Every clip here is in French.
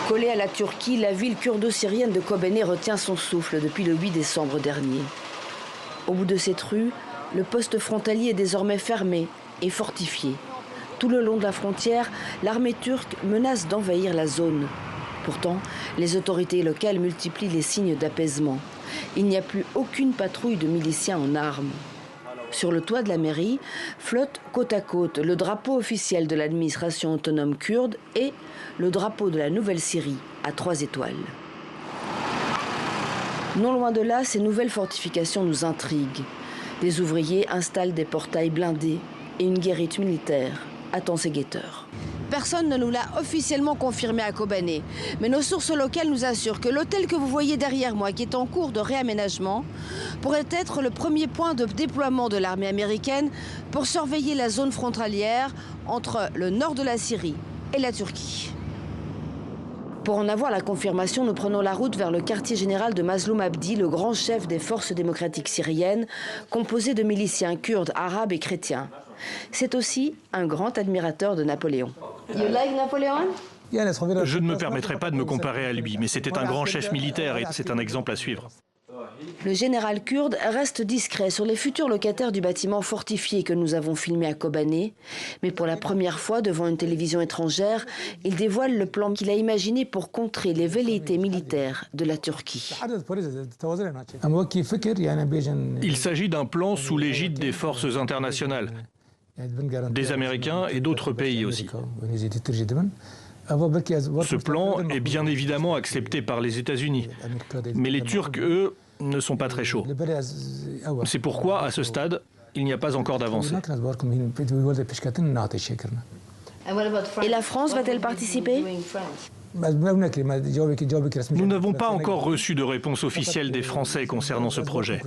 Collée à la Turquie, la ville kurdo-syrienne de Kobané retient son souffle depuis le 8 décembre dernier. Au bout de cette rue, le poste frontalier est désormais fermé et fortifié. Tout le long de la frontière, l'armée turque menace d'envahir la zone. Pourtant, les autorités locales multiplient les signes d'apaisement. Il n'y a plus aucune patrouille de miliciens en armes. Sur le toit de la mairie, flotte côte à côte le drapeau officiel de l'administration autonome kurde et le drapeau de la Nouvelle-Syrie à 3 étoiles. Non loin de là, ces nouvelles fortifications nous intriguent. Des ouvriers installent des portails blindés et une guérite militaire attend ses guetteurs. Personne ne nous l'a officiellement confirmé à Kobané, mais nos sources locales nous assurent que l'hôtel que vous voyez derrière moi, qui est en cours de réaménagement, pourrait être le premier point de déploiement de l'armée américaine pour surveiller la zone frontalière entre le nord de la Syrie et la Turquie. Pour en avoir la confirmation, nous prenons la route vers le quartier général de Mazloum Abdi, le grand chef des forces démocratiques syriennes, composé de miliciens kurdes, arabes et chrétiens. C'est aussi un grand admirateur de Napoléon. You like Napoléon? Je ne me permettrai pas de me comparer à lui, mais c'était un grand chef militaire et c'est un exemple à suivre. Le général kurde reste discret sur les futurs locataires du bâtiment fortifié que nous avons filmé à Kobané. Mais pour la première fois devant une télévision étrangère, il dévoile le plan qu'il a imaginé pour contrer les velléités militaires de la Turquie. Il s'agit d'un plan sous l'égide des forces internationales, des Américains et d'autres pays aussi. Ce plan est bien évidemment accepté par les États-Unis, mais les Turcs, eux, ne sont pas très chauds. C'est pourquoi, à ce stade, il n'y a pas encore d'avancée. Et la France va-t-elle participer ? Nous n'avons pas encore reçu de réponse officielle des Français concernant ce projet.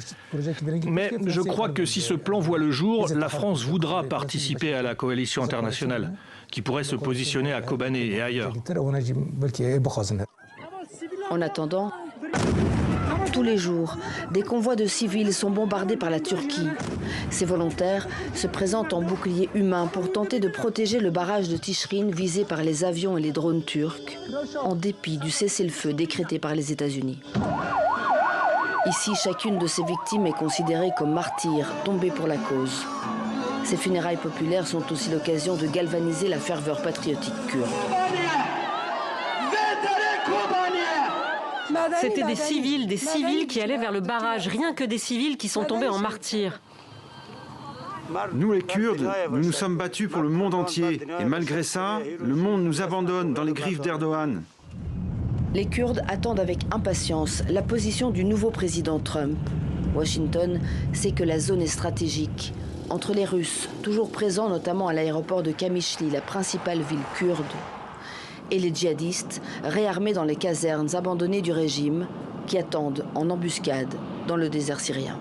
Mais je crois que si ce plan voit le jour, la France voudra participer à la coalition internationale, qui pourrait se positionner à Kobané et ailleurs. En attendant, tous les jours, des convois de civils sont bombardés par la Turquie. Ces volontaires se présentent en bouclier humain pour tenter de protéger le barrage de Tishrin visé par les avions et les drones turcs, en dépit du cessez-le-feu décrété par les États-Unis. Ici, chacune de ces victimes est considérée comme martyr, tombée pour la cause. Ces funérailles populaires sont aussi l'occasion de galvaniser la ferveur patriotique kurde. C'était des civils qui allaient vers le barrage, rien que des civils qui sont tombés en martyrs. Nous les Kurdes, nous nous sommes battus pour le monde entier. Et malgré ça, le monde nous abandonne dans les griffes d'Erdogan. Les Kurdes attendent avec impatience la position du nouveau président Trump. Washington sait que la zone est stratégique. Entre les Russes, toujours présents notamment à l'aéroport de Kamishli, la principale ville kurde, et les djihadistes réarmés dans les casernes abandonnées du régime qui attendent en embuscade dans le désert syrien.